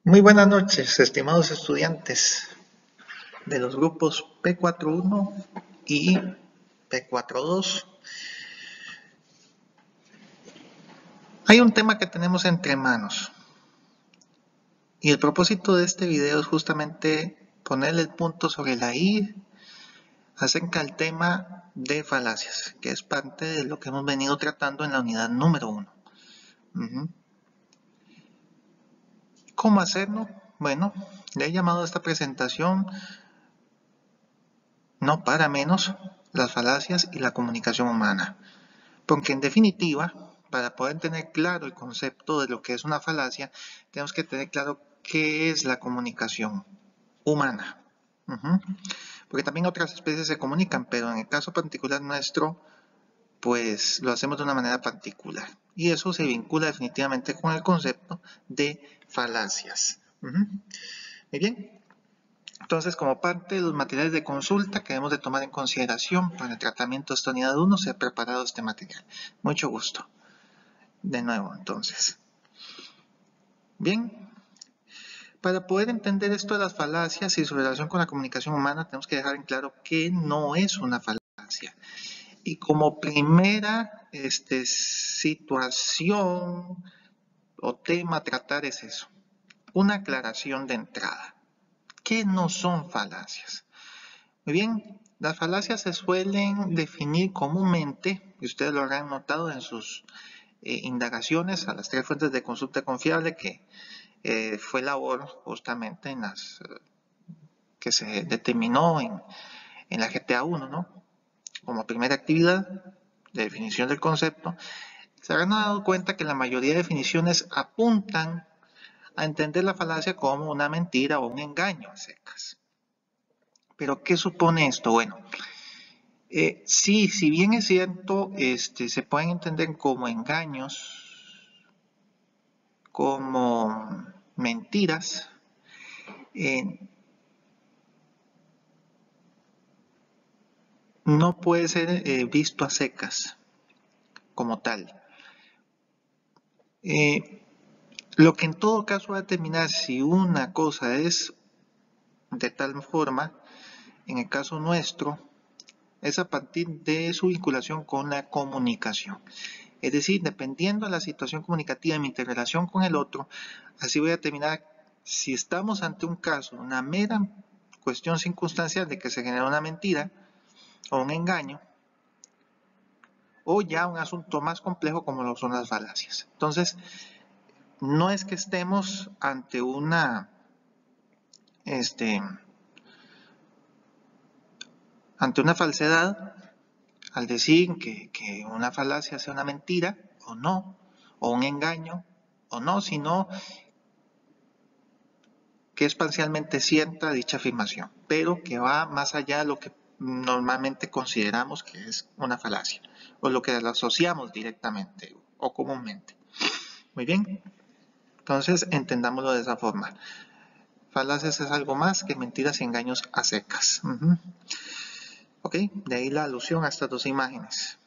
Muy buenas noches, estimados estudiantes de los grupos P41 y P42. Hay un tema que tenemos entre manos y el propósito de este video es justamente ponerle el punto sobre la I acerca del tema de falacias, que es parte de lo que hemos venido tratando en la unidad número 1. ¿Cómo hacerlo? Bueno, le he llamado a esta presentación no para menos las falacias y la comunicación humana, porque en definitiva, para poder tener claro el concepto de lo que es una falacia, tenemos que tener claro qué es la comunicación humana. Porque también otras especies se comunican, pero en el caso particular nuestro, pues lo hacemos de una manera particular. Y eso se vincula definitivamente con el concepto de falacias. Muy bien. Entonces, como parte de los materiales de consulta que debemos de tomar en consideración para el tratamiento de esta unidad 1, se ha preparado este material. Mucho gusto. De nuevo, entonces. Bien, para poder entender esto de las falacias y su relación con la comunicación humana, tenemos que dejar en claro que no es una falacia. Y como primera situación o tema a tratar es eso. Una aclaración de entrada. ¿Qué no son falacias? Muy bien, las falacias se suelen definir comúnmente, y ustedes lo habrán notado en sus indagaciones a las 3 fuentes de consulta confiable que fue labor justamente en las que se determinó en la GTA 1, ¿no? Como primera actividad de definición del concepto, se habrán dado cuenta que la mayoría de definiciones apuntan a entender la falacia como una mentira o un engaño a secas. ¿Pero qué supone esto? Bueno, sí, si bien es cierto, se pueden entender como engaños, como mentiras, no puede ser visto a secas como tal. Lo que en todo caso va a determinar si una cosa es de tal forma, en el caso nuestro, es a partir de su vinculación con la comunicación. Es decir, dependiendo de la situación comunicativa de mi interrelación con el otro, así voy a determinar si estamos ante un caso, una mera cuestión circunstancial de que se genera una mentira o un engaño, o ya un asunto más complejo como lo son las falacias. Entonces, no es que estemos ante una falsedad al decir que una falacia sea una mentira o no, o un engaño o no, sino que es parcialmente cierta dicha afirmación, pero que va más allá de lo que normalmente consideramos que es una falacia, o lo que la asociamos directamente o comúnmente. Muy bien, entonces entendámoslo de esa forma. Falacias es algo más que mentiras y engaños a secas. Ok, de ahí la alusión a estas dos imágenes,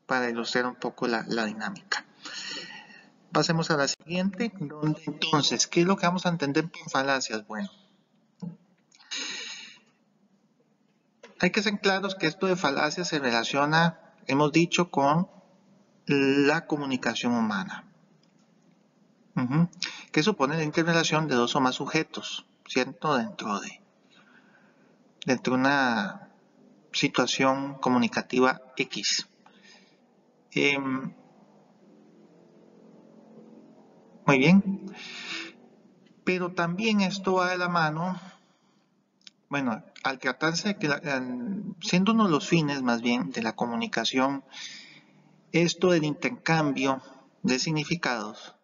para ilustrar un poco la dinámica. Pasemos a la siguiente, donde entonces, ¿qué es lo que vamos a entender por falacias? Bueno, hay que ser claros que esto de falacias se relaciona, hemos dicho, con la comunicación humana, que supone la interrelación de dos o más sujetos, ¿cierto? Dentro de una situación comunicativa X. Muy bien, pero también esto va de la mano, bueno, al tratarse de que, siendo uno de los fines más bien de la comunicación, esto del intercambio de significados,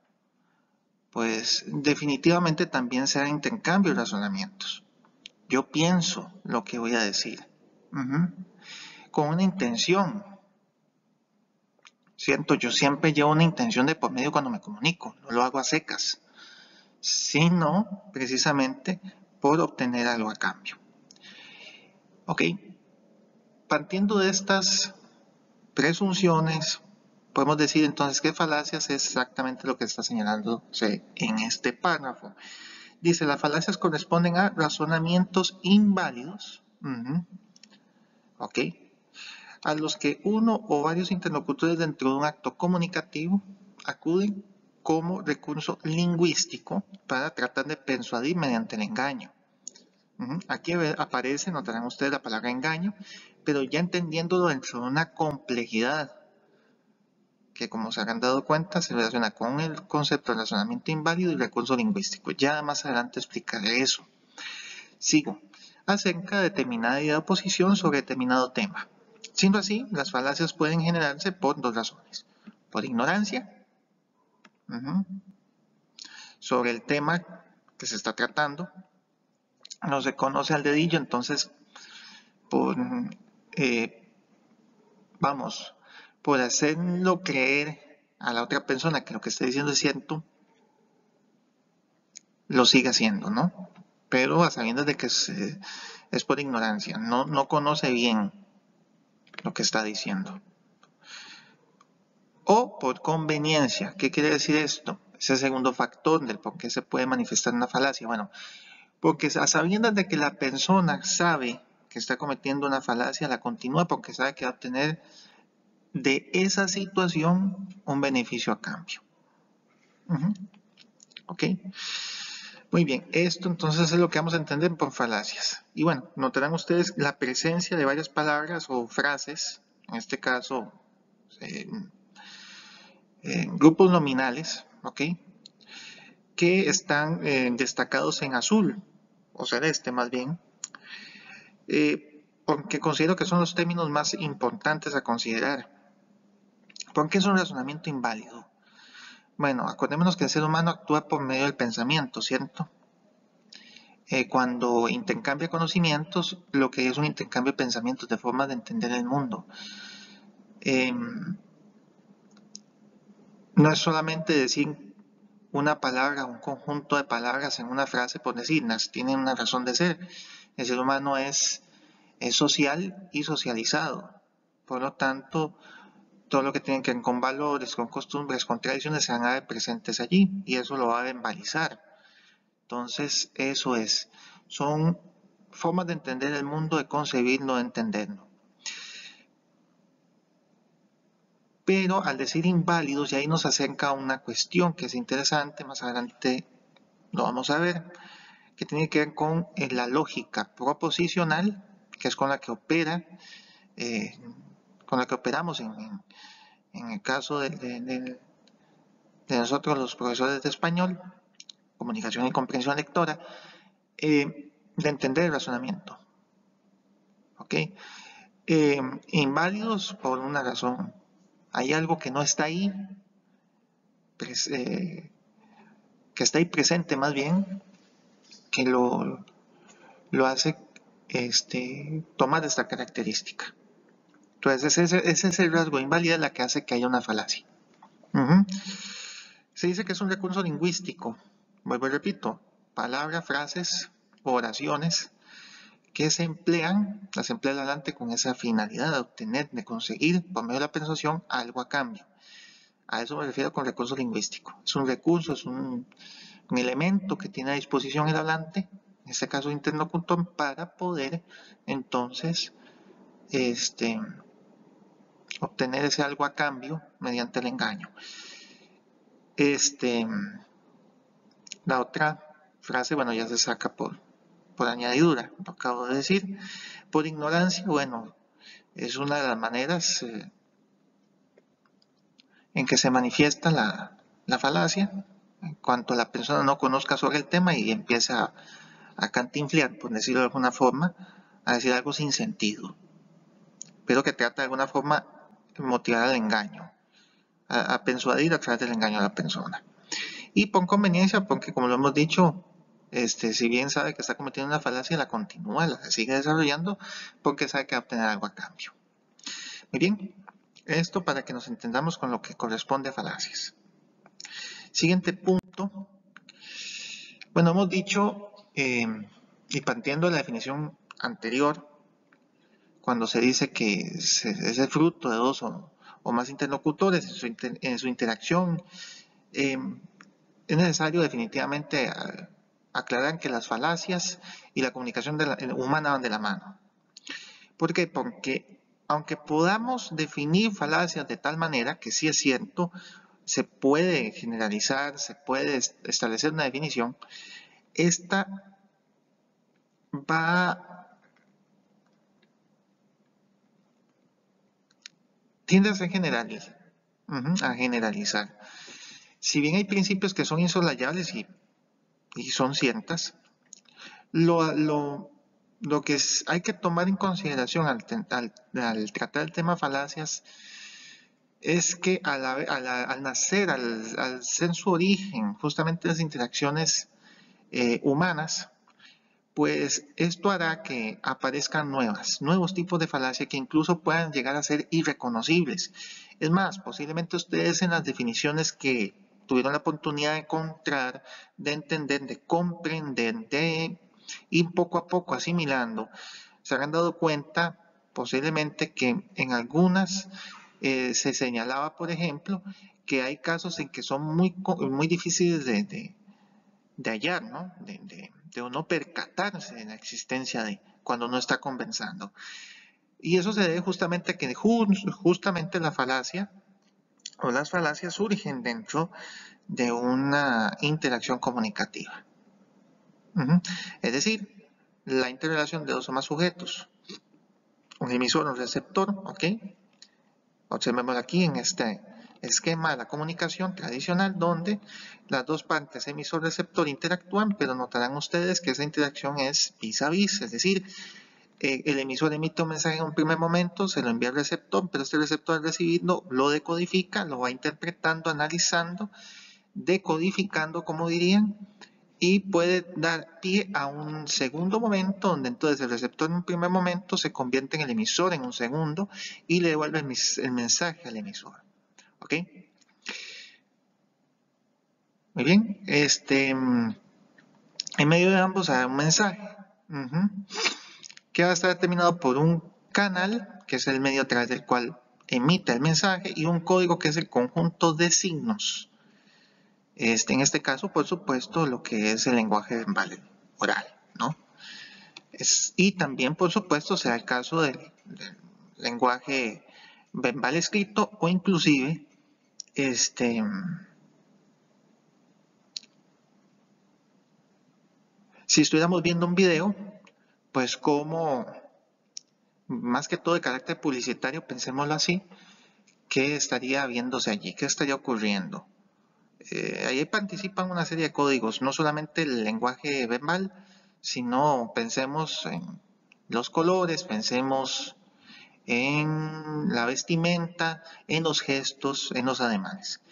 pues definitivamente también será intercambio de razonamientos. Yo pienso lo que voy a decir, con una intención, ¿cierto? Yo siempre llevo una intención de por medio cuando me comunico, no lo hago a secas, sino precisamente por obtener algo a cambio. Ok, partiendo de estas presunciones, podemos decir entonces que falacias es exactamente lo que está señalándose en este párrafo. Dice, las falacias corresponden a razonamientos inválidos, ¿ok? A los que uno o varios interlocutores dentro de un acto comunicativo acuden como recurso lingüístico para tratar de persuadir mediante el engaño. Aquí aparece, notarán ustedes la palabra engaño, pero ya entendiéndolo dentro de una complejidad que, como se habrán dado cuenta, se relaciona con el concepto de razonamiento inválido y recurso lingüístico. Ya más adelante explicaré eso. Sigo. Acerca de determinada idea o posición sobre determinado tema. Siendo así, las falacias pueden generarse por dos razones. Por ignorancia sobre el tema que se está tratando. No se conoce al dedillo, entonces por hacerlo creer a la otra persona que lo que está diciendo es cierto, lo sigue haciendo, ¿no? Pero a sabiendas de que es por ignorancia, no conoce bien lo que está diciendo. O por conveniencia. ¿Qué quiere decir esto? Ese segundo factor del por qué se puede manifestar una falacia. Bueno, porque a sabiendas de que la persona sabe que está cometiendo una falacia, la continúa porque sabe que va a obtener de esa situación un beneficio a cambio. ¿Ok? Muy bien, esto entonces es lo que vamos a entender por falacias. Y bueno, notarán ustedes la presencia de varias palabras o frases, en este caso grupos nominales, ¿ok? Que están destacados en azul, o celeste más bien, porque considero que son los términos más importantes a considerar. ¿Por qué es un razonamiento inválido? Bueno, acordémonos que el ser humano actúa por medio del pensamiento, ¿cierto? Cuando intercambia conocimientos, lo que es un intercambio de pensamientos, de formas de entender el mundo. No es solamente decir una palabra, un conjunto de palabras en una frase por decirlas, tienen una razón de ser. El ser humano es social y socializado. Por lo tanto, todo lo que tiene que ver con valores, con costumbres, con tradiciones se van a ver presentes allí y eso lo va a verbalizar. Entonces, eso es. Son formas de entender el mundo, de concebirlo, de entenderlo. Pero al decir inválidos, y ahí nos acerca a una cuestión que es interesante, más adelante lo vamos a ver, que tiene que ver con la lógica proposicional, que es con la que operamos en el caso de nosotros los profesores de español, comunicación y comprensión lectora, de entender el razonamiento. ¿Ok? Inválidos por una razón. Hay algo que no está ahí, que está ahí presente más bien, que lo hace tomar esta característica. Entonces ese es el rasgo inválido la que hace que haya una falacia. Se dice que es un recurso lingüístico. Vuelvo y repito, palabras, frases, oraciones que se emplean, las emplea el hablante con esa finalidad de obtener, de conseguir por medio de la persuasión algo a cambio. A eso me refiero con recurso lingüístico. Es un recurso, es un elemento que tiene a disposición el hablante, en este caso interlocutor, para poder entonces obtener ese algo a cambio mediante el engaño. La otra frase, bueno, ya se saca por añadidura, lo acabo de decir. Por ignorancia, bueno, es una de las maneras en que se manifiesta la falacia, en cuanto la persona no conozca sobre el tema y empieza a cantinflear, por decirlo de alguna forma, a decir algo sin sentido, pero que trata de alguna forma de motivar al engaño, a persuadir a través del engaño a la persona. Y por conveniencia, porque como lo hemos dicho, si bien sabe que está cometiendo una falacia, la continúa, la sigue desarrollando, porque sabe que va a obtener algo a cambio. Muy bien, esto para que nos entendamos con lo que corresponde a falacias. Siguiente punto. Bueno, hemos dicho, y partiendo de la definición anterior, cuando se dice que es el fruto de dos o o más interlocutores en su interacción, es necesario definitivamente aclarar que las falacias y la comunicación humana van de la mano. ¿Por qué? Porque aunque podamos definir falacias de tal manera que sí es cierto, se puede generalizar, se puede establecer una definición, esta tiende a ser generalizar. Si bien hay principios que son insoslayables y son ciertas, lo que hay que tomar en consideración al tratar el tema falacias es que al nacer, al ser su origen, justamente las interacciones humanas, pues esto hará que aparezcan nuevos tipos de falacia que incluso puedan llegar a ser irreconocibles. Es más, posiblemente ustedes en las definiciones que tuvieron la oportunidad de encontrar, de entender, de comprender, de ir poco a poco asimilando, se habrán dado cuenta posiblemente que en algunas se señalaba, por ejemplo, que hay casos en que son muy difíciles de hallar, ¿no? De uno percatarse de la existencia de cuando uno está conversando. Y eso se debe justamente a que justamente la falacia o las falacias surgen dentro de una interacción comunicativa. Es decir, la interrelación de dos o más sujetos, un emisor o un receptor, ¿ok? Observemos aquí en este esquema de la comunicación tradicional donde las dos partes emisor-receptor interactúan, pero notarán ustedes que esa interacción es vis a vis, es decir, el emisor emite un mensaje en un primer momento, se lo envía al receptor, pero este receptor al recibirlo lo decodifica, lo va interpretando, analizando, decodificando, como dirían, y puede dar pie a un segundo momento donde entonces el receptor en un primer momento se convierte en el emisor en un segundo y le devuelve el mensaje al emisor. ¿Ok? Muy bien. En medio de ambos hay un mensaje que va a estar determinado por un canal, que es el medio a través del cual emite el mensaje, y un código que es el conjunto de signos. En este caso, por supuesto, lo que es el lenguaje verbal oral, ¿no? Y también, por supuesto, sea el caso del lenguaje verbal escrito o inclusive si estuviéramos viendo un video, pues como más que todo de carácter publicitario, pensémoslo así, ¿qué estaría viéndose allí? ¿Qué estaría ocurriendo? Ahí participan una serie de códigos, no solamente el lenguaje verbal, sino pensemos en los colores, pensemos en la vestimenta, en los gestos, en los ademanes.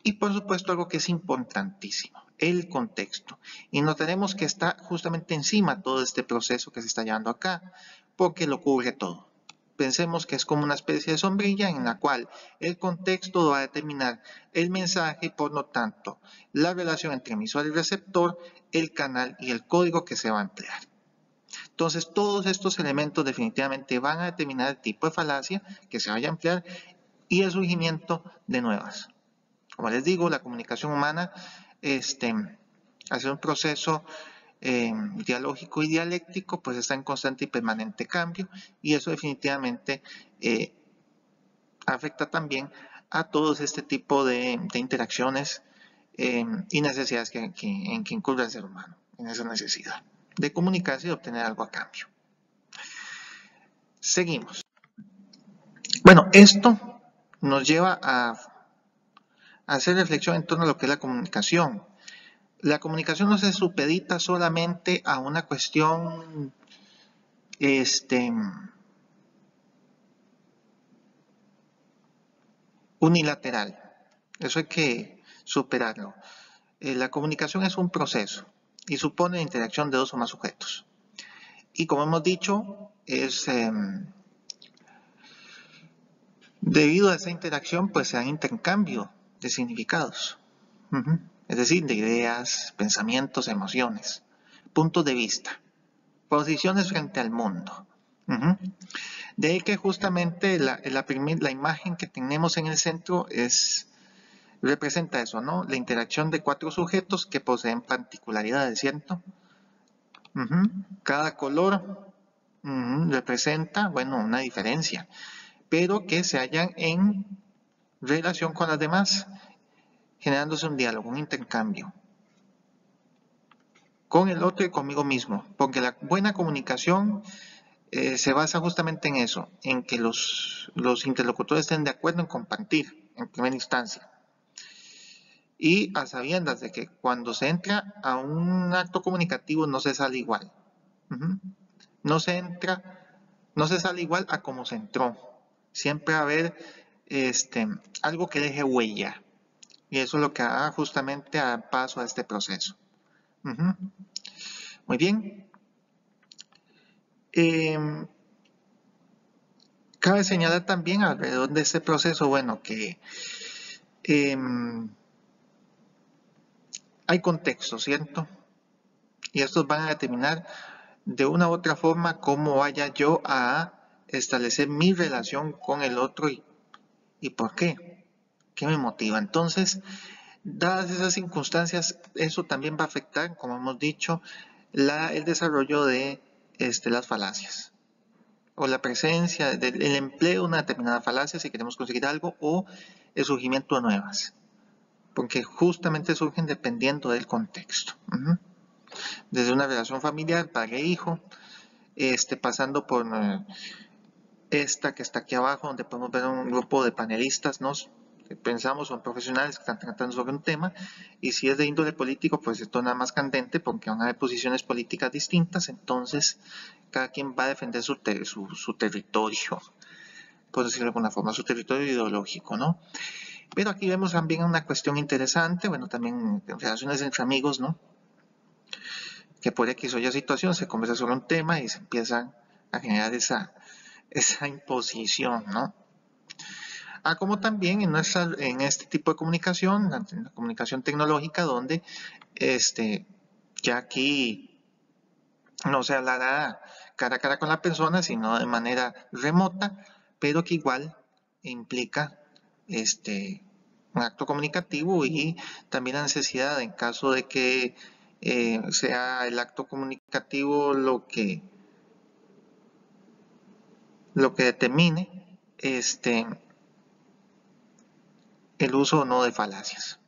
Y por supuesto algo que es importantísimo, el contexto. Y notaremos que está justamente encima todo este proceso que se está llevando acá, porque lo cubre todo. Pensemos que es como una especie de sombrilla en la cual el contexto va a determinar el mensaje y por lo tanto la relación entre emisor y receptor, el canal y el código que se va a emplear. Entonces todos estos elementos definitivamente van a determinar el tipo de falacia que se vaya a emplear y el surgimiento de nuevas. Como les digo, la comunicación humana hace un proceso dialógico y dialéctico, pues está en constante y permanente cambio y eso definitivamente afecta también a todo este tipo de interacciones y necesidades en que incurre el ser humano, en esa necesidad de comunicarse y de obtener algo a cambio. Seguimos. Bueno, esto nos lleva a hacer reflexión en torno a lo que es la comunicación. La comunicación no se supedita solamente a una cuestión unilateral. Eso hay que superarlo. La comunicación es un proceso y supone la interacción de dos o más sujetos. Y como hemos dicho, es debido a esa interacción, pues se dan intercambio de significados. Es decir, de ideas, pensamientos, emociones, puntos de vista, posiciones frente al mundo. De ahí que justamente la imagen que tenemos en el centro representa eso, ¿no? La interacción de 4 sujetos que poseen particularidades, ¿cierto? Cada color representa, bueno, una diferencia, pero que se hallan en relación con las demás, generándose un diálogo, un intercambio con el otro y conmigo mismo, porque la buena comunicación se basa justamente en eso, en que los interlocutores estén de acuerdo en compartir en primera instancia. Y a sabiendas de que cuando se entra a un acto comunicativo no se sale igual. No se sale igual a como se entró. Siempre va a haber algo que deje huella. Y eso es lo que da justamente a paso a este proceso. Muy bien. Cabe señalar también alrededor de este proceso, bueno, que hay contextos, ¿cierto? Y estos van a determinar de una u otra forma cómo vaya yo a establecer mi relación con el otro y por qué. ¿Qué me motiva? Entonces, dadas esas circunstancias, eso también va a afectar, como hemos dicho, el desarrollo de las falacias o la presencia, el empleo de una determinada falacia si queremos conseguir algo o el surgimiento de nuevas, porque justamente surgen dependiendo del contexto. Desde una relación familiar, padre-hijo, pasando por esta que está aquí abajo, donde podemos ver un grupo de panelistas, ¿no? Que pensamos son profesionales que están tratando sobre un tema, y si es de índole político, pues esto nada más candente, porque van a haber posiciones políticas distintas, entonces cada quien va a defender su territorio, por decirlo de alguna forma, su territorio ideológico, ¿no? Pero aquí vemos también una cuestión interesante, bueno, también relaciones entre amigos, ¿no? Que por X o Y situación se conversa sobre un tema y se empiezan a generar esa imposición, ¿no? Como también en este tipo de comunicación, en la comunicación tecnológica, donde ya aquí no se hablará cara a cara con la persona, sino de manera remota, pero que igual implica un acto comunicativo y también la necesidad, en caso de que sea el acto comunicativo lo que determine el uso o no de falacias.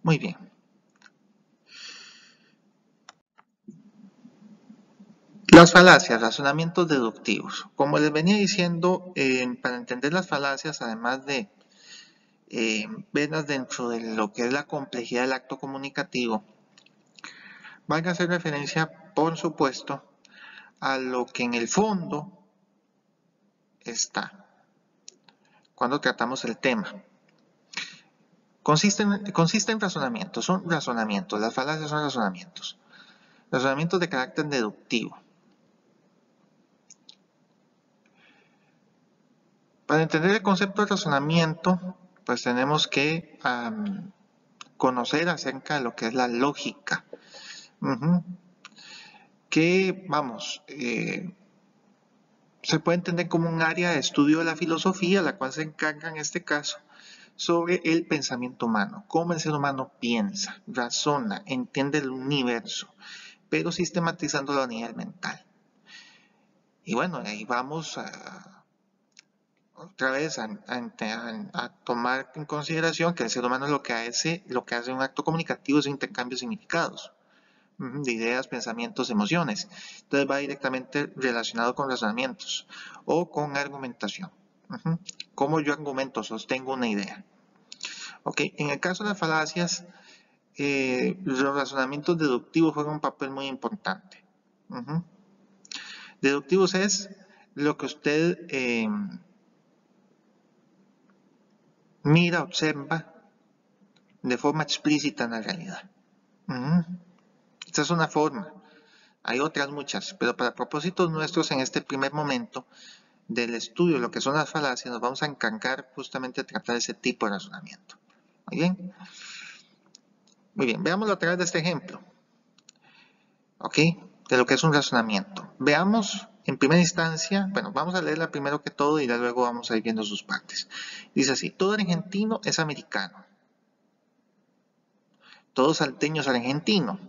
Muy bien. Las falacias, razonamientos deductivos. Como les venía diciendo, para entender las falacias, además de verlas dentro de lo que es la complejidad del acto comunicativo, van a hacer referencia, por supuesto, a lo que en el fondo está cuando tratamos el tema. Consiste en razonamientos, son razonamientos, las falacias son razonamientos de carácter deductivo. Para entender el concepto de razonamiento, pues tenemos que conocer acerca de lo que es la lógica. Que, vamos, se puede entender como un área de estudio de la filosofía, la cual se encarga en este caso sobre el pensamiento humano, cómo el ser humano piensa, razona, entiende el universo, pero sistematizándolo a nivel mental. Y bueno, ahí vamos otra vez a tomar en consideración que el ser humano lo que hace un acto comunicativo es un intercambio de significados, de ideas, pensamientos, emociones. Entonces va directamente relacionado con razonamientos o con argumentación. Cómo yo argumento, sostengo una idea. Okay. En el caso de las falacias, los razonamientos deductivos juegan un papel muy importante. Deductivos es lo que usted mira, observa de forma explícita en la realidad. Esta es una forma. Hay otras muchas, pero para propósitos nuestros en este primer momento del estudio de lo que son las falacias, nos vamos a encargar justamente de tratar ese tipo de razonamiento. Muy bien. Muy bien, veámoslo a través de este ejemplo. ¿Ok? De lo que es un razonamiento. veamos en primera instancia, bueno, vamos a leerla primero que todo y luego vamos a ir viendo sus partes. Dice así: todo argentino es americano. Todo salteño es argentino.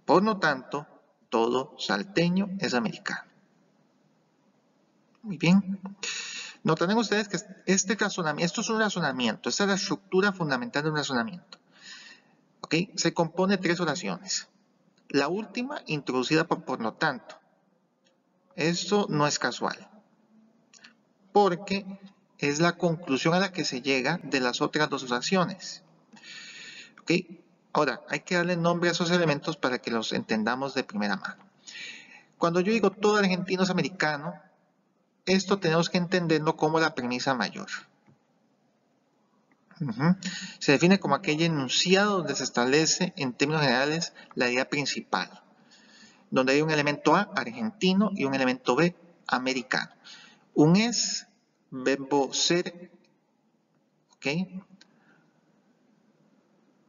Por lo tanto, todo salteño es americano. Muy bien. Notarán ustedes que esto es un razonamiento, esta es la estructura fundamental de un razonamiento. ¿Ok? Se compone de 3 oraciones. La última introducida por lo tanto. Esto no es casual, porque es la conclusión a la que se llega de las otras 2 oraciones. ¿Ok? Ahora, hay que darle nombre a esos elementos para que los entendamos de primera mano. Cuando yo digo todo argentino es americano, esto tenemos que entenderlo como la premisa mayor. Se define como aquel enunciado donde se establece en términos generales la idea principal, donde hay un elemento A, argentino, y un elemento B, americano. Un es, verbo ser, ¿ok?,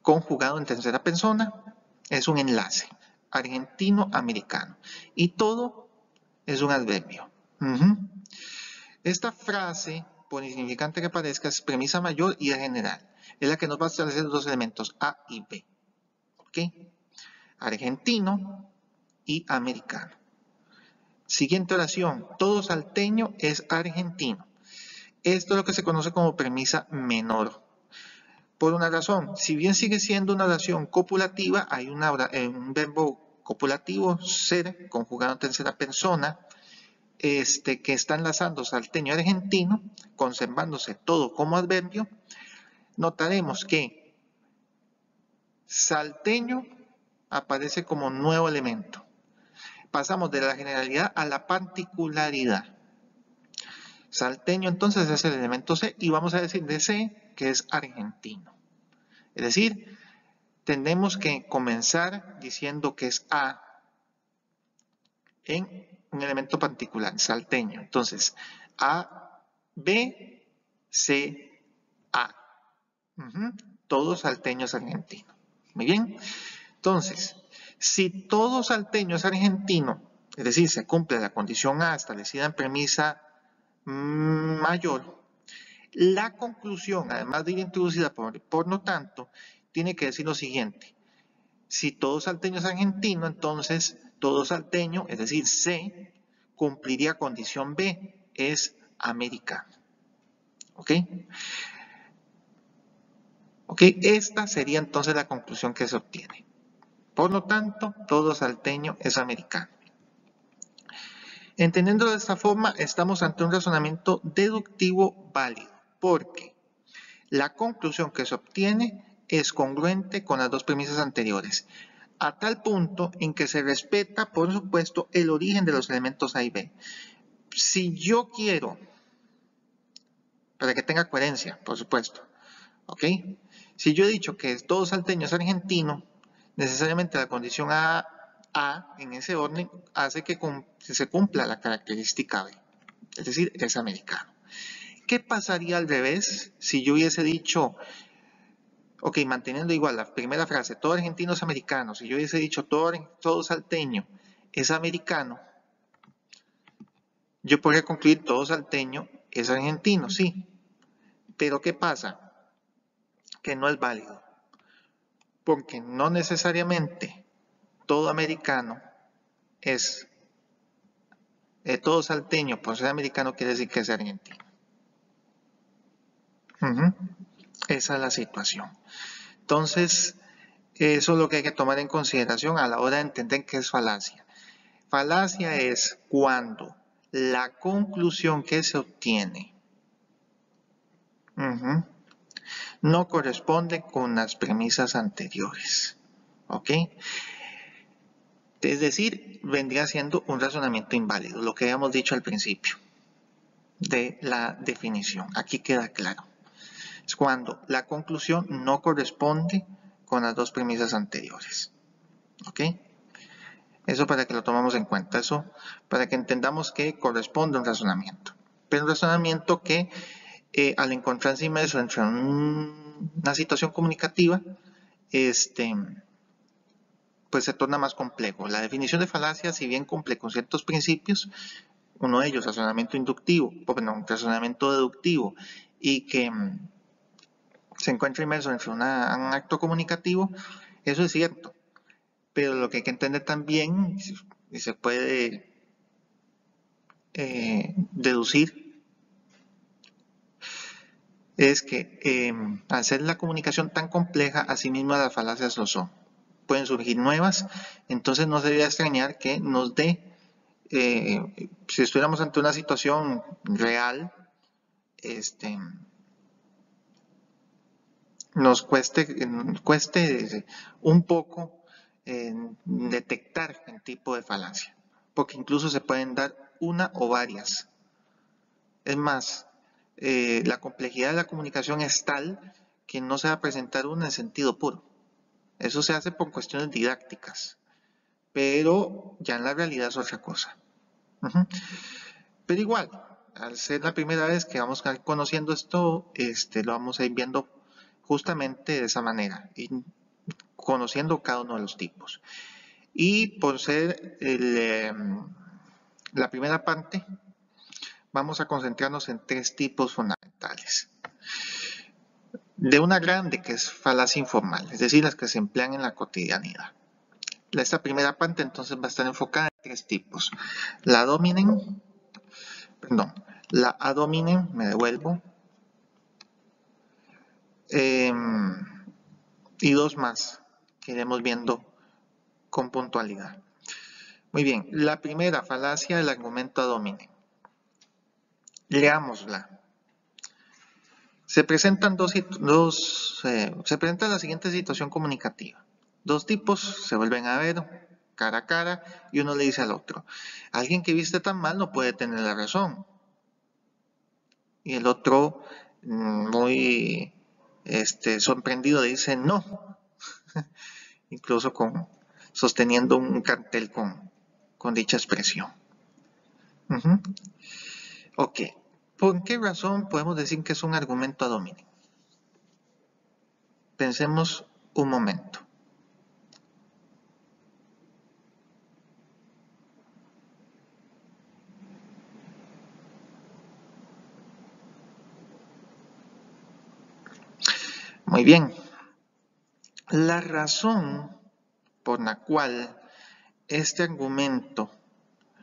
conjugado en tercera persona, es un enlace, argentino-americano. Y todo es un adverbio. Esta frase, por insignificante que parezca, es premisa mayor y es general. Es la que nos va a establecer los 2 elementos, A y B. ¿Ok? Argentino y americano. Siguiente oración, todo salteño es argentino. Esto es lo que se conoce como premisa menor. Por una razón, si bien sigue siendo una oración copulativa, hay un verbo copulativo, ser, conjugado en tercera persona, que está enlazando salteño y argentino, conservándose todo como adverbio. Notaremos que salteño aparece como nuevo elemento. Pasamos de la generalidad a la particularidad. Salteño entonces es el elemento C y vamos a decir de C que es argentino. Es decir, tenemos que comenzar diciendo que es A en un elemento particular, salteño. Entonces, A, B, C, A. Todo salteño es argentino. Muy bien. Entonces, si todo salteño es argentino, es decir, se cumple la condición A establecida en premisa mayor, la conclusión, además de ir introducida por lo tanto, tiene que decir lo siguiente: si todo salteño es argentino, entonces todo salteño, es decir, C, cumpliría condición B, es americano. ¿Ok? ¿Ok? Esta sería entonces la conclusión que se obtiene. Por lo tanto, todo salteño es americano. Entendiéndolo de esta forma, estamos ante un razonamiento deductivo válido, porque la conclusión que se obtiene es congruente con las 2 premisas anteriores, a tal punto en que se respeta, por supuesto, el origen de los elementos A y B. Si yo quiero, para que tenga coherencia, por supuesto, ¿ok? Si yo he dicho que todo salteño es argentino, necesariamente la condición A en ese orden hace que se cumpla la característica B, es decir, es americano. ¿Qué pasaría al revés si yo hubiese dicho, ok, manteniendo igual la primera frase, todo argentino es americano, si yo hubiese dicho todo salteño es americano, yo podría concluir todo salteño es argentino, sí, pero ¿qué pasa? Que no es válido, porque no necesariamente todo americano es, todo salteño por ser americano quiere decir que es argentino. Esa es la situación. Entonces, eso es lo que hay que tomar en consideración a la hora de entender qué es falacia. Falacia es cuando la conclusión que se obtiene no corresponde con las premisas anteriores. ¿Ok? Es decir, vendría siendo un razonamiento inválido, lo que habíamos dicho al principio de la definición. Aquí queda claro. Es cuando la conclusión no corresponde con las 2 premisas anteriores. ¿Ok? Eso para que lo tomemos en cuenta, eso para que entendamos que corresponde a un razonamiento. Pero un razonamiento que al encontrarse inmerso entre una situación comunicativa, pues se torna más complejo. La definición de falacia, si bien cumple con ciertos principios, uno de ellos, razonamiento inductivo, perdón, razonamiento deductivo, y que se encuentra inmerso entre un acto comunicativo, eso es cierto. Pero lo que hay que entender también, y se puede deducir, es que al ser la comunicación tan compleja, asimismo las falacias lo son. Pueden surgir nuevas, entonces no se debe extrañar que nos dé, si estuviéramos ante una situación real, nos cueste un poco detectar el tipo de falacia, porque incluso se pueden dar una o varias. Es más, la complejidad de la comunicación es tal que no se va a presentar una en sentido puro. Eso se hace por cuestiones didácticas, pero ya en la realidad es otra cosa. Pero igual, al ser la primera vez que vamos a ir conociendo esto, lo vamos a ir viendo justamente de esa manera, y conociendo cada uno de los tipos. Y por ser la primera parte, vamos a concentrarnos en 3 tipos fundamentales. De una grande, que es falacia informal, es decir, las que se emplean en la cotidianidad. Esta primera parte entonces va a estar enfocada en 3 tipos. La ad hominem, me devuelvo, y 2 más que iremos viendo con puntualidad. Muy bien, la primera, falacia del argumento ad hominem. Leámosla. Se presenta la siguiente situación comunicativa. 2 tipos se vuelven a ver cara a cara y uno le dice al otro: alguien que viste tan mal no puede tener la razón. Y el otro, muy sorprendido, dice no, incluso sosteniendo un cartel con dicha expresión. Ok, ¿por qué razón podemos decir que es un argumento ad hominem? Pensemos un momento. Muy bien. La razón por la cual este argumento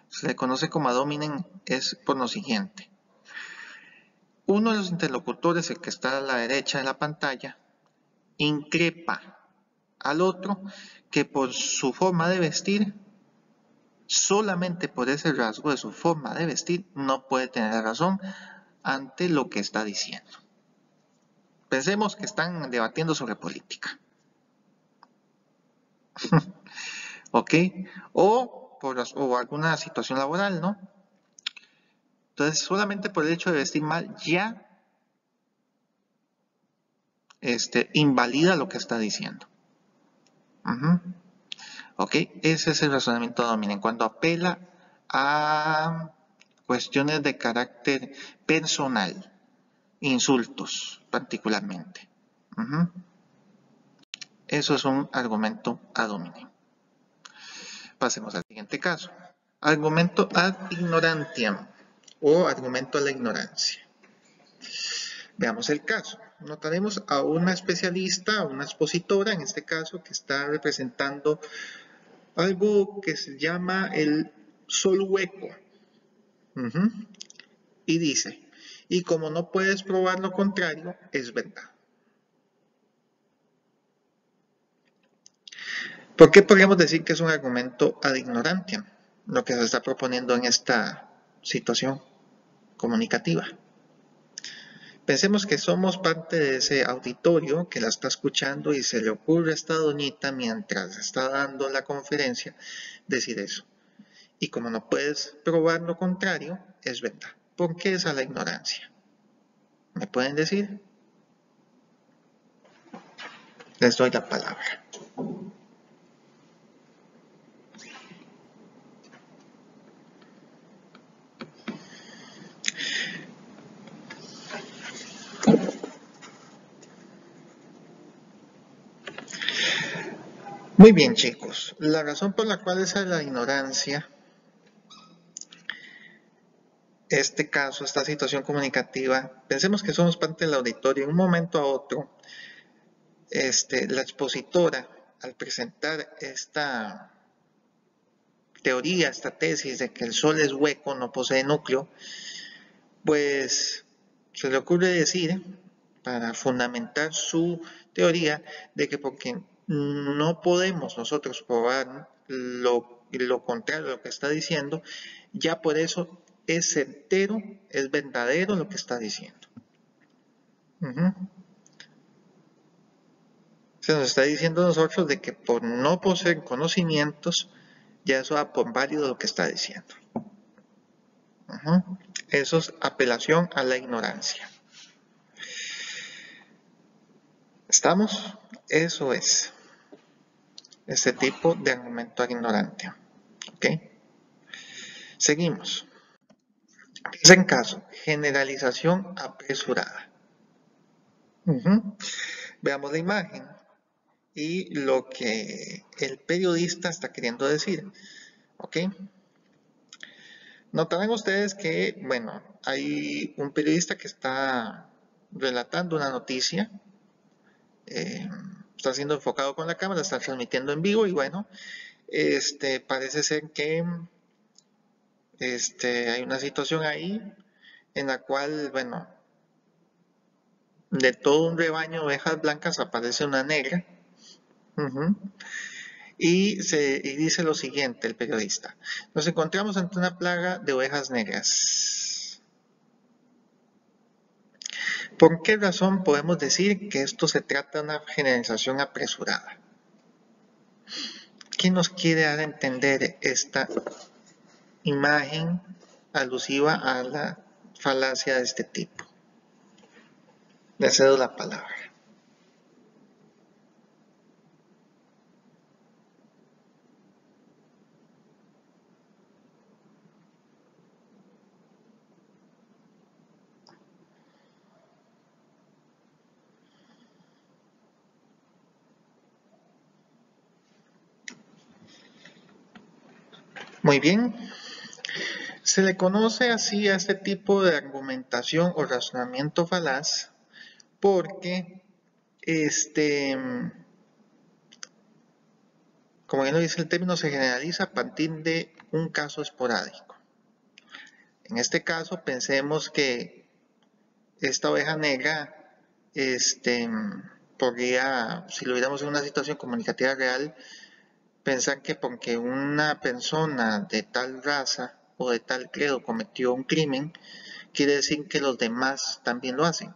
se le conoce como ad hominem es por lo siguiente. Uno de los interlocutores, el que está a la derecha de la pantalla, increpa al otro que por su forma de vestir, solamente por ese rasgo de su forma de vestir, no puede tener razón ante lo que está diciendo. Pensemos que están debatiendo sobre política. ¿Ok? O alguna situación laboral, ¿no? Entonces, solamente por el hecho de vestir mal, ya invalida lo que está diciendo. ¿Ok? Ese es el razonamiento ad hominem, cuando apela a cuestiones de carácter personal, insultos particularmente. Eso es un argumento ad hominem. Pasemos al siguiente caso. Argumento ad ignorantiam o argumento a la ignorancia. Veamos el caso. Notaremos a una especialista, a una expositora, en este caso, que está representando algo que se llama el sol hueco. Y dice, y como no puedes probar lo contrario, es verdad. ¿Por qué podríamos decir que es un argumento ad ignorantiam, lo que se está proponiendo en esta situación comunicativa? Pensemos que somos parte de ese auditorio que la está escuchando y se le ocurre a esta doñita, mientras está dando la conferencia, decir eso. Y como no puedes probar lo contrario, es verdad. ¿Por qué es a la ignorancia? ¿Me pueden decir? Les doy la palabra. Muy bien, chicos. La razón por la cual esa es la ignorancia, este caso, esta situación comunicativa, pensemos que somos parte del auditorio. En un momento a otro, la expositora, al presentar esta teoría, esta tesis de que el Sol es hueco, no posee núcleo, pues se le ocurre decir, para fundamentar su teoría, de que porque no podemos nosotros probar lo contrario de lo que está diciendo, ya por eso es certero, es verdadero lo que está diciendo. Se nos está diciendo a nosotros de que por no poseer conocimientos, ya eso da por válido lo que está diciendo. Eso es apelación a la ignorancia. ¿Estamos? Eso es este tipo de argumento ignorante. ¿Ok? Seguimos. Tercer caso, generalización apresurada. Veamos la imagen y lo que el periodista está queriendo decir. ¿Ok? Notarán ustedes que, bueno, hay un periodista que está relatando una noticia, está siendo enfocado con la cámara, está transmitiendo en vivo y bueno, parece ser que hay una situación ahí en la cual, bueno, de todo un rebaño de ovejas blancas aparece una negra. Y dice lo siguiente el periodista: nos encontramos ante una plaga de ovejas negras. ¿Por qué razón podemos decir que esto se trata de una generalización apresurada? ¿Qué nos quiere dar a entender esta imagen alusiva a la falacia de este tipo? Le cedo la palabra. Muy bien. Se le conoce así a este tipo de argumentación o razonamiento falaz porque, como bien lo dice el término, se generaliza a partir de un caso esporádico. En este caso, pensemos que esta oveja negra, podría, si lo viéramos en una situación comunicativa real, pensar que porque una persona de tal raza o de tal credo cometió un crimen, quiere decir que los demás también lo hacen.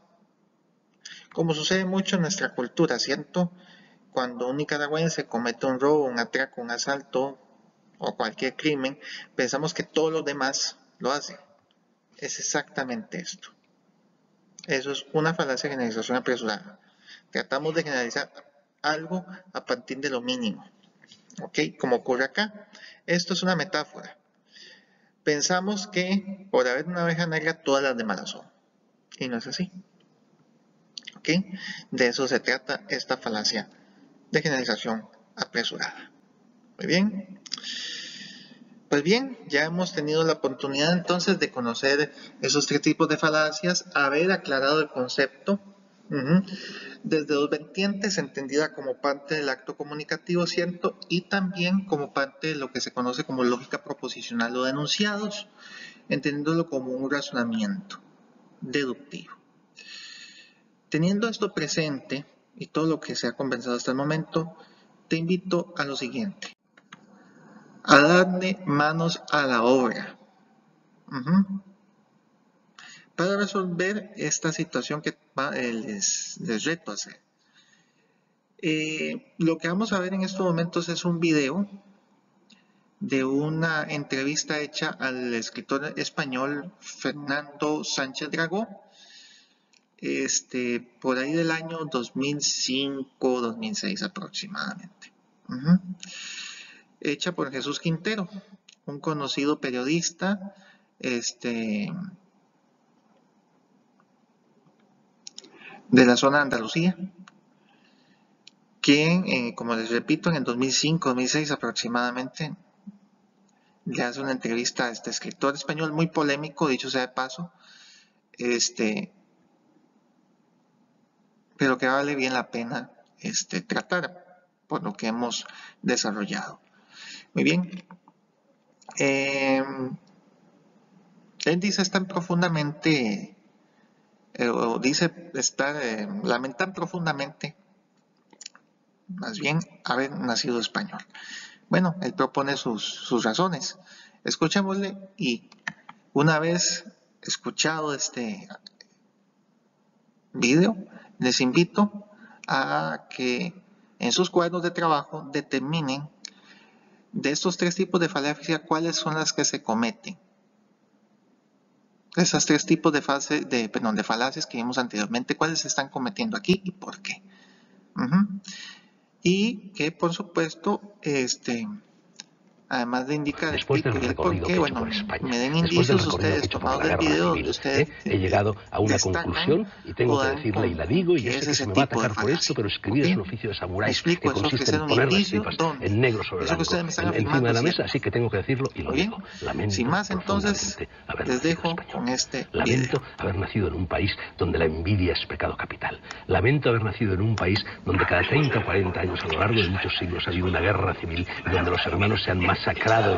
Como sucede mucho en nuestra cultura, ¿cierto? Cuando un nicaragüense comete un robo, un atraco, un asalto o cualquier crimen, pensamos que todos los demás lo hacen. Es exactamente esto. Eso es una falacia de generalización apresurada. Tratamos de generalizar algo a partir de lo mínimo. ¿Ok? Como ocurre acá. Esto es una metáfora. Pensamos que por haber una oveja negra todas las demás son. Y no es así. ¿Ok? De eso se trata esta falacia de generalización apresurada. Muy bien. Pues bien, ya hemos tenido la oportunidad entonces de conocer esos tres tipos de falacias, haber aclarado el concepto desde dos vertientes, entendida como parte del acto comunicativo, ¿cierto? Y también como parte de lo que se conoce como lógica proposicional o de enunciados, entendiéndolo como un razonamiento deductivo. Teniendo esto presente y todo lo que se ha conversado hasta el momento, te invito a lo siguiente: a darle manos a la obra para resolver esta situación que les reto a hacer. Lo que vamos a ver en estos momentos es un video de una entrevista hecha al escritor español Fernando Sánchez Dragó, por ahí del año 2005-2006 aproximadamente. Hecha por Jesús Quintero, un conocido periodista, de la zona de Andalucía, quien, como les repito, en el 2005-2006 aproximadamente, le hace una entrevista a este escritor español muy polémico, dicho sea de paso, pero que vale bien la pena tratar por lo que hemos desarrollado. Muy bien. Él dice estar profundamente, o dice estar, lamentar profundamente, más bien, haber nacido español. Bueno, él propone sus razones. Escuchémosle y una vez escuchado este video, les invito a que en sus cuadernos de trabajo determinen de estos 3 tipos de falacia cuáles son las que se cometen. Esas 3 tipos de falacias que vimos anteriormente, cuáles se están cometiendo aquí y por qué. Y que por supuesto, además de indicar después del recorrido que he hecho por España, me den indicios ustedes tomados del video donde ustedes he llegado a una conclusión y tengo que decirla y la digo, y yo sé que se me va a atacar por esto, pero escribir es un oficio de samurái que consiste en poner las tripas en negro sobre blanco encima de la mesa, así que tengo que decirlo y lo digo. Lamento sin más, entonces les dejo con este video. Lamento haber nacido en un país donde la envidia es pecado capital. Lamento haber nacido en un país donde cada 30 o 40 años a lo largo de muchos siglos ha habido una guerra civil y donde los hermanos se han masacrado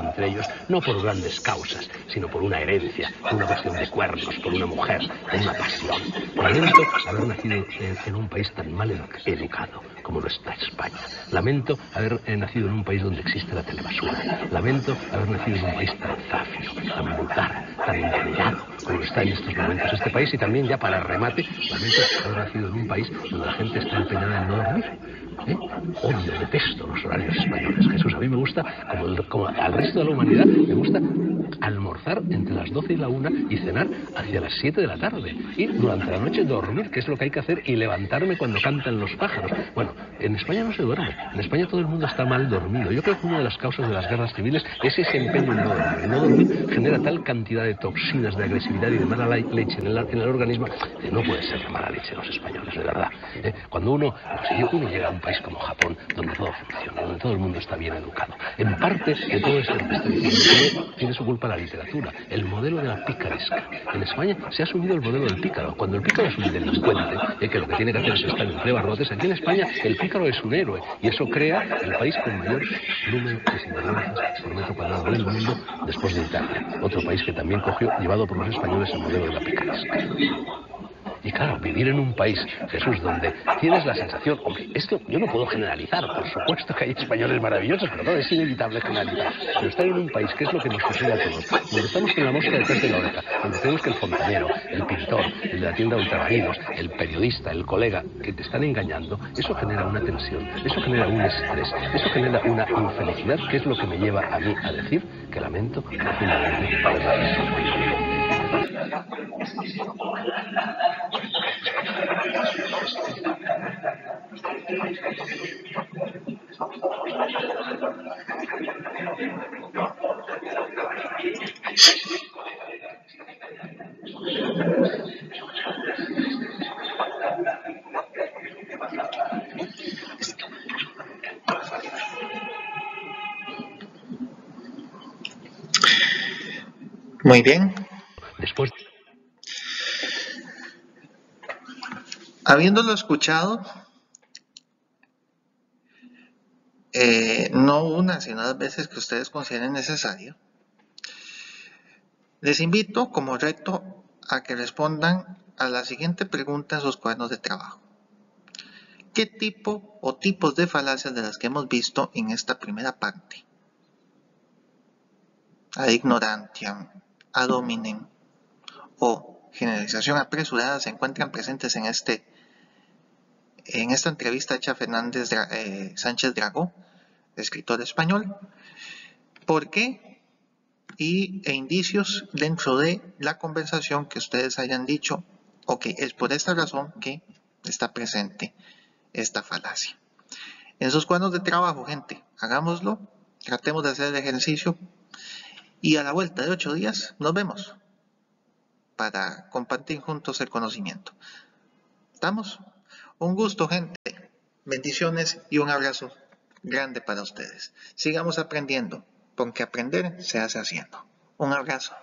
entre ellos, no por grandes causas, sino por una herencia, por una cuestión de cuernos, por una mujer, por una pasión. Lamento haber nacido en un país tan mal educado como lo está España. Lamento haber nacido en un país donde existe la telebasura. Lamento haber nacido en un país tan zafio, tan vulgar, tan engañado como lo está en estos momentos este país. Y también, ya para remate, lamento haber nacido en un país donde la gente está empeñada en no dormir. Odio, detesto los horarios españoles. Jesús, a mí me gusta, como al resto de la humanidad, me gusta almorzar entre las 12 y la 1 y cenar hacia las 7 de la tarde. Y durante la noche dormir, que es lo que hay que hacer, y levantarme cuando cantan los pájaros. Bueno, en España no se duerme. En España todo el mundo está mal dormido. Yo creo que una de las causas de las guerras civiles es ese empeño en no dormir. No dormir genera tal cantidad de toxinas, de agresividad y de mala leche en el organismo, que no puede ser de mala leche los españoles, de verdad. Cuando uno llega a un país como Japón, donde todo funciona, donde todo el mundo está bien educado, en parte de todo esto que te estoy diciendo tiene su culpa la literatura, el modelo de la picaresca. En España se ha asumido el modelo del pícaro. Cuando el pícaro es un delincuente, que lo que tiene que hacer es estar entre barrotes, aquí en España el pícaro es un héroe, y eso crea el país con mayor número de sinvergüenzas por metro cuadrado del mundo, después de Italia, otro país que también cogió, llevado por los españoles, el modelo de la picaresca. Y claro, vivir en un país, Jesús, donde tienes la sensación, hombre, esto yo no puedo generalizar, por supuesto que hay españoles maravillosos, pero todo es inevitable generalizar. Pero estar en un país, que es lo que nos sucede a todos, donde estamos con la mosca detrás de la oreja, donde tenemos que el fontanero, el pintor, el de la tienda de ultramarinos, el periodista, el colega, que te están engañando, eso genera una tensión, eso genera un estrés, eso genera una infelicidad, que es lo que me lleva a mí a decir que lamento profundamente haber nacido en España. Muy bien. Después, habiéndolo escuchado, no una, sino 2 veces que ustedes consideren necesario, les invito como reto a que respondan a la siguiente pregunta en sus cuadernos de trabajo. ¿Qué tipo o tipos de falacias de las que hemos visto en esta primera parte, ad ignorantiam, ad hominem o generalización apresurada, se encuentran presentes en esta entrevista hecha a Fernández Sánchez Dragó, escritor español? ¿Por qué? E indicios dentro de la conversación que ustedes hayan dicho, ok, es por esta razón que está presente esta falacia. En sus cuadernos de trabajo, gente, hagámoslo, tratemos de hacer el ejercicio y a la vuelta de 8 días nos vemos para compartir juntos el conocimiento. ¿Estamos? Un gusto, gente. Bendiciones y un abrazo grande para ustedes. Sigamos aprendiendo, porque aprender se hace haciendo. Un abrazo.